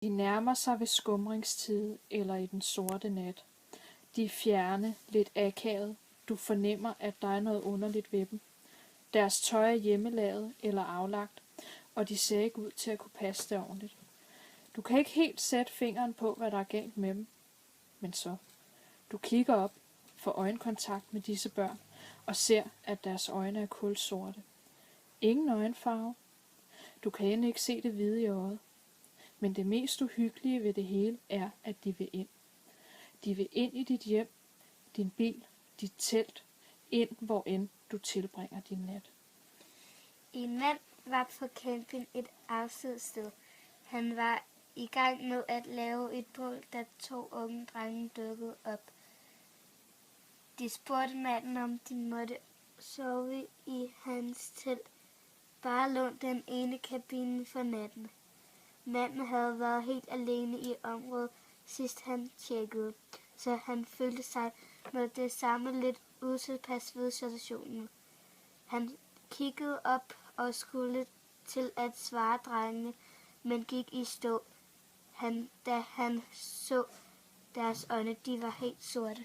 De nærmer sig ved skumringstid eller i den sorte nat. De er fjerne, lidt akavet. Du fornemmer, at der er noget underligt ved dem. Deres tøj er hjemmelavet eller aflagt, og de ser ikke ud til at kunne passe det ordentligt. Du kan ikke helt sætte fingeren på, hvad der er galt med dem. Men så. Du kigger op, får øjenkontakt med disse børn, og ser, at deres øjne er kulsorte. Ingen øjenfarve. Du kan end ikke se det hvide i øjet. Men det mest uhyggelige ved det hele er, at de vil ind. De vil ind i dit hjem, din bil, dit telt, ind hvor end du tilbringer din nat. En mand var på camping et afsides sted. Han var i gang med at lave et bål, da 2 unge drenge dukkede op. De spurgte manden, om de måtte sove i hans telt. Bare lån den ene kabine for natten. Manden havde været helt alene i området, sidst han tjekkede, så han følte sig med det samme lidt utilpas ved situationen. Han kiggede op og skulle til at svare drengene, men gik i stå, da han så deres øjne, de var helt sorte.